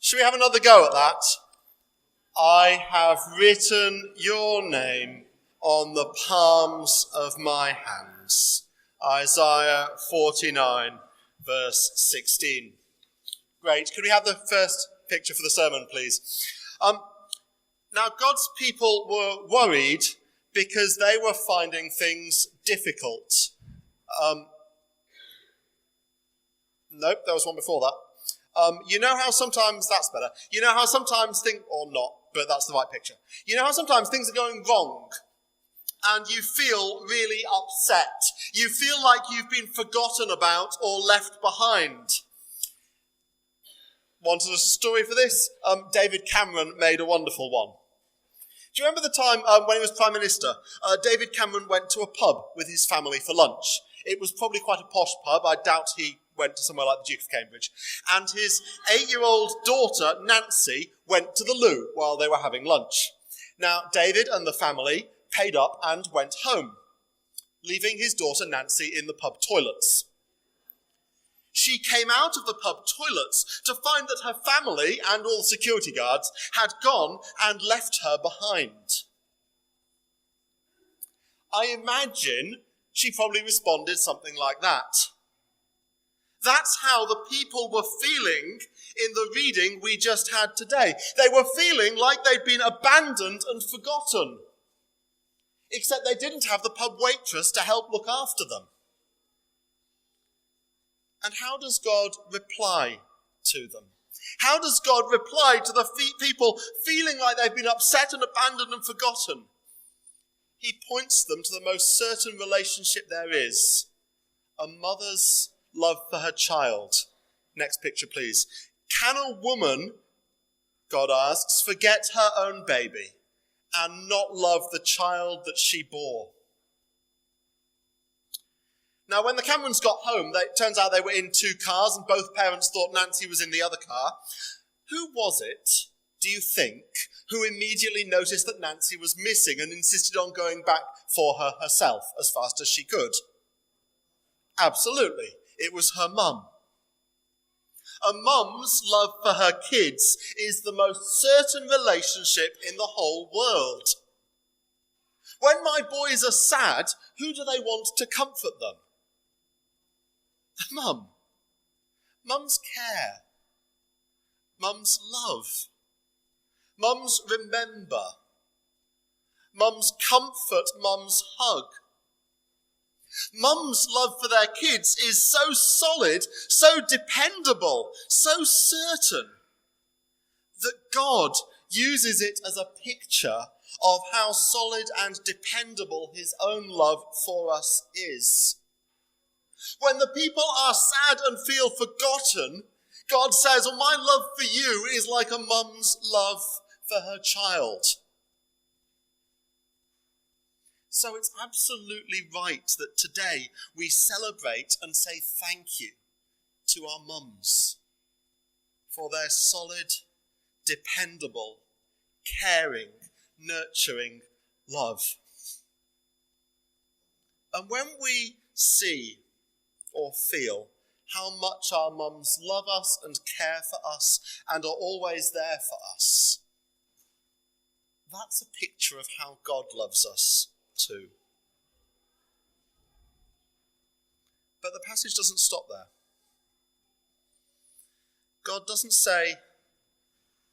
Should we have another go at that? I have written your name on the palms of my hands. Isaiah 49, verse 16. Great. Could we have the first picture for the sermon, please? Now, God's people were worried because they were finding things difficult. Nope, there was one before that. You know how sometimes, that's better. You know how sometimes things, or not, but that's the right picture. You know how sometimes things are going wrong and you feel really upset. You feel like you've been forgotten about or left behind. Wanted a story for this? David Cameron made a wonderful one. Do you remember the time when he was Prime Minister? David Cameron went to a pub with his family for lunch. It was probably quite a posh pub. I doubt he went to somewhere like the Duke of Cambridge. And his 8-year-old daughter, Nancy, went to the loo while they were having lunch. Now, David and the family paid up and went home, leaving his daughter, Nancy, in the pub toilets. She came out of the pub toilets to find that her family and all the security guards had gone and left her behind. I imagine she probably responded something like that. That's how the people were feeling in the reading we just had today. They were feeling like they'd been abandoned and forgotten, except they didn't have the pub waitress to help look after them. And how does God reply to them? How does God reply to the people feeling like they've been upset and abandoned and forgotten? He points them to the most certain relationship there is, a mother's love for her child. Next picture, please. Can a woman, God asks, forget her own baby and not love the child that she bore? Now, when the Camerons got home, it turns out they were in 2 cars and both parents thought Nancy was in the other car. Who was it, do you think, who immediately noticed that Nancy was missing and insisted on going back for her herself as fast as she could? Absolutely. It was her mum. A mum's love for her kids is the most certain relationship in the whole world. When my boys are sad, who do they want to comfort them? The mum. Mum's care. Mum's love. Mum's remember. Mum's comfort. Mum's hug. Mum's love for their kids is so solid, so dependable, so certain that God uses it as a picture of how solid and dependable his own love for us is. When the people are sad and feel forgotten, God says, "Oh, my love for you is like a mum's love for her child." So it's absolutely right that today we celebrate and say thank you to our mums for their solid, dependable, caring, nurturing love. And when we see or feel how much our mums love us and care for us and are always there for us, that's a picture of how God loves us too. But the passage doesn't stop there. God doesn't say,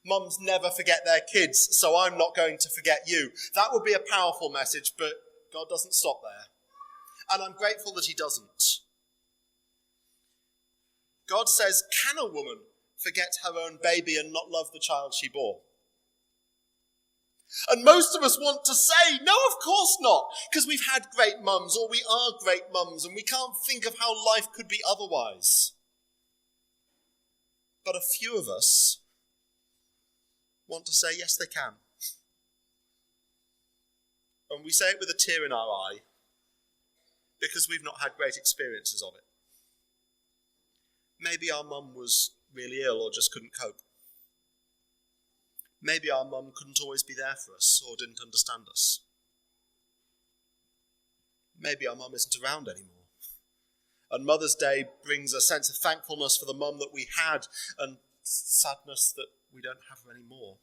"Mums never forget their kids, so I'm not going to forget you." That would be a powerful message, but God doesn't stop there. And I'm grateful that he doesn't. God says, can a woman forget her own baby and not love the child she bore? And most of us want to say, no, of course not, because we've had great mums, or we are great mums, and we can't think of how life could be otherwise. But a few of us want to say, yes, they can. And we say it with a tear in our eye, because we've not had great experiences of it. Maybe our mum was really ill or just couldn't cope. Maybe our mum couldn't always be there for us or didn't understand us. Maybe our mum isn't around anymore. And Mother's Day brings a sense of thankfulness for the mum that we had and sadness that we don't have her anymore.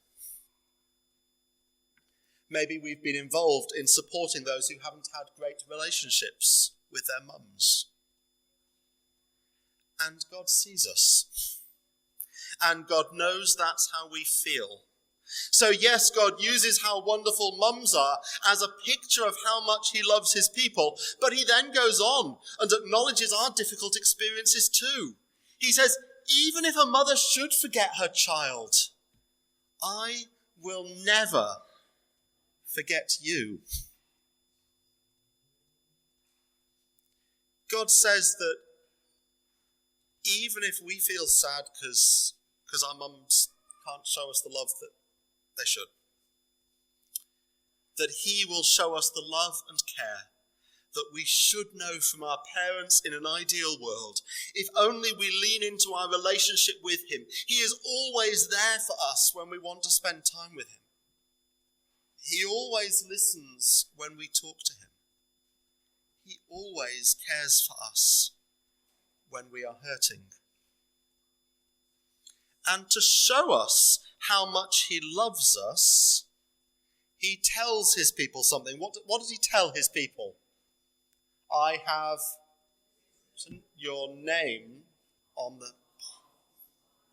Maybe we've been involved in supporting those who haven't had great relationships with their mums. And God sees us. And God knows that's how we feel. So yes, God uses how wonderful mums are as a picture of how much he loves his people, but he then goes on and acknowledges our difficult experiences too. He says, even if a mother should forget her child, I will never forget you. God says that even if we feel sad because our mums can't show us the love that they should, that he will show us the love and care that we should know from our parents in an ideal world. If only we lean into our relationship with him. He is always there for us when we want to spend time with him. He always listens when we talk to him. He always cares for us when we are hurting. And to show us how much he loves us, he tells his people something. What does he tell his people? I have written your name on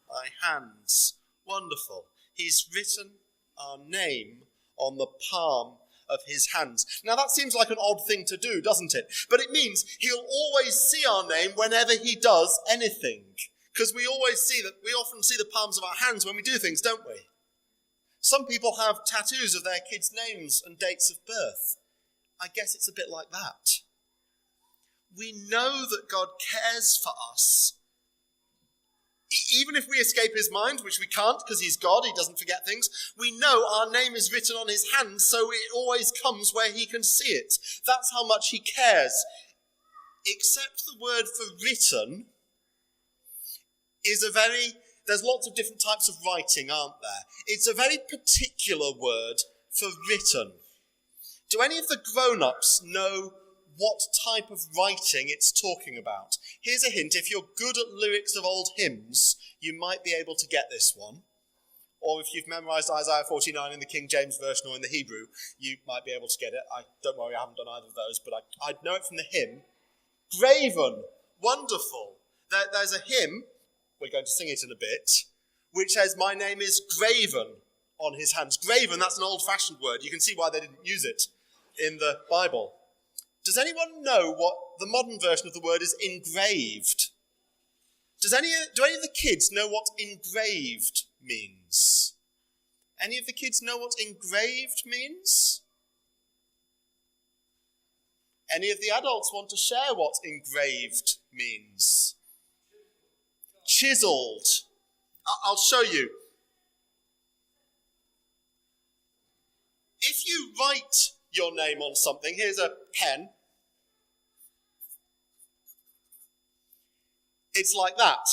my hands. Wonderful. He's written our name on the palm of his hands. Now that seems like an odd thing to do, doesn't it? But it means he'll always see our name whenever he does anything. Because we often see the palms of our hands when we do things, don't we? Some people have tattoos of their kids' names and dates of birth. I guess it's a bit like that. We know that God cares for us. Even if we escape his mind, which we can't because he's God, he doesn't forget things, we know our name is written on his hands, so it always comes where he can see it. That's how much he cares. Except the word for written is there's lots of different types of writing, aren't there? It's a very particular word for written. Do any of the grown-ups know what type of writing it's talking about? Here's a hint. If you're good at lyrics of old hymns, you might be able to get this one. Or if you've memorised Isaiah 49 in the King James Version or in the Hebrew, you might be able to get it. Don't worry, I haven't done either of those, but I'd know it from the hymn. Graven. Wonderful. There's a hymn, we're going to sing it in a bit, which says, my name is graven on his hands. Graven, that's an old-fashioned word. You can see why they didn't use it in the Bible. Does anyone know what the modern version of the word is engraved? Do any of the kids know what engraved means? Any of the kids know what engraved means? Any of the adults want to share what engraved means? Chiseled. I'll show you. If you write your name on something, here's a pen. It's like that.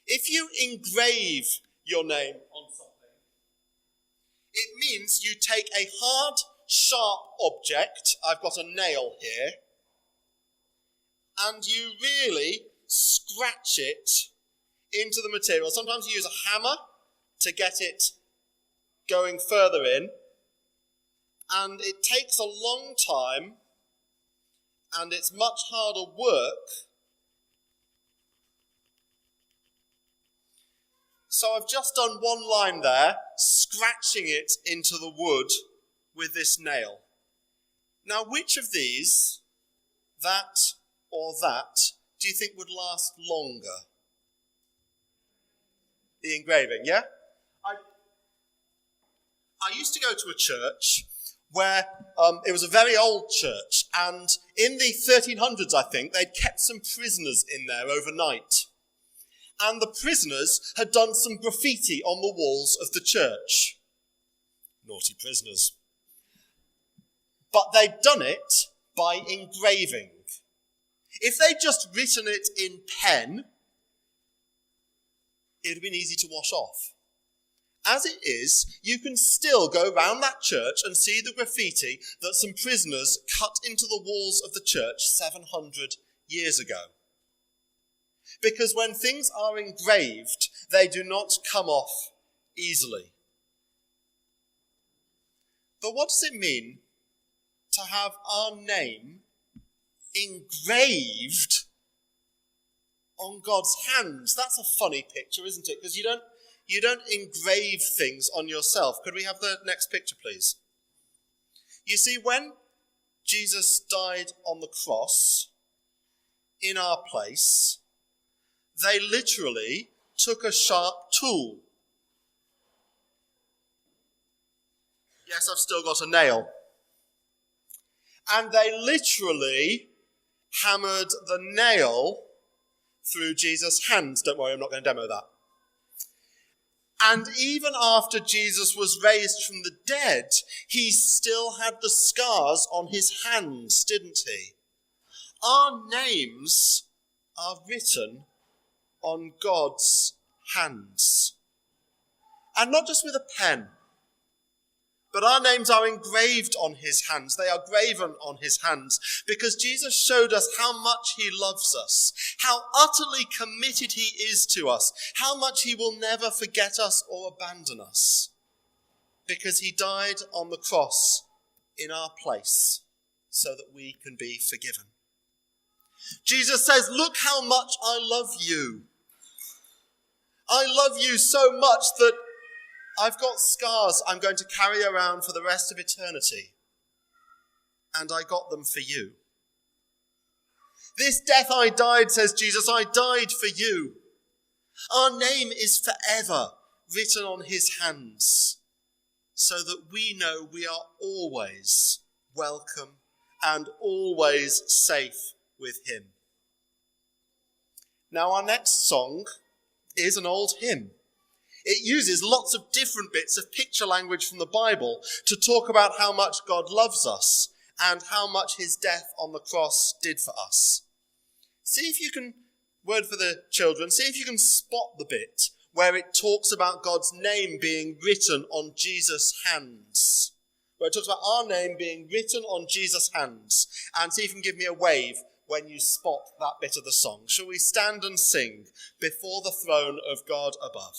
If you engrave your name on something, it means you take a hard, sharp object, I've got a nail here, and you really scratch it into the material. Sometimes you use a hammer to get it going further in, and it takes a long time, and it's much harder work. So I've just done one line there, scratching it into the wood with this nail. Now, which of these, that or that, do you think would last longer? The engraving, yeah? I used to go to a church where it was a very old church, and in the 1300s, I think, they'd kept some prisoners in there overnight. And the prisoners had done some graffiti on the walls of the church. Naughty prisoners. But they'd done it by engraving. If they'd just written it in pen, it would have been easy to wash off. As it is, you can still go round that church and see the graffiti that some prisoners cut into the walls of the church 700 years ago. Because when things are engraved, they do not come off easily. But what does it mean to have our name engraved on God's hands? That's a funny picture, isn't it? Because you don't engrave things on yourself. Could we have the next picture, please? You see, when Jesus died on the cross in our place, they literally took a sharp tool. Yes, I've still got a nail. And they literally hammered the nail through Jesus' hands. Don't worry, I'm not going to demo that. And even after Jesus was raised from the dead, he still had the scars on his hands, didn't he? Our names are written on God's hands. And not just with a pen, but our names are engraved on his hands. They are graven on his hands because Jesus showed us how much he loves us, how utterly committed he is to us, how much he will never forget us or abandon us, because he died on the cross in our place so that we can be forgiven. Jesus says, look how much I love you. I love you so much that I've got scars I'm going to carry around for the rest of eternity. And I got them for you. This death I died, says Jesus, I died for you. Our name is forever written on his hands, so that we know we are always welcome and always safe with him. Now our next song is an old hymn. It uses lots of different bits of picture language from the Bible to talk about how much God loves us and how much his death on the cross did for us. See if you can, word for the children, see if you can spot the bit where it talks about God's name being written on Jesus' hands. Where it talks about our name being written on Jesus' hands. And see if you can give me a wave when you spot that bit of the song. Shall we stand and sing before the throne of God above?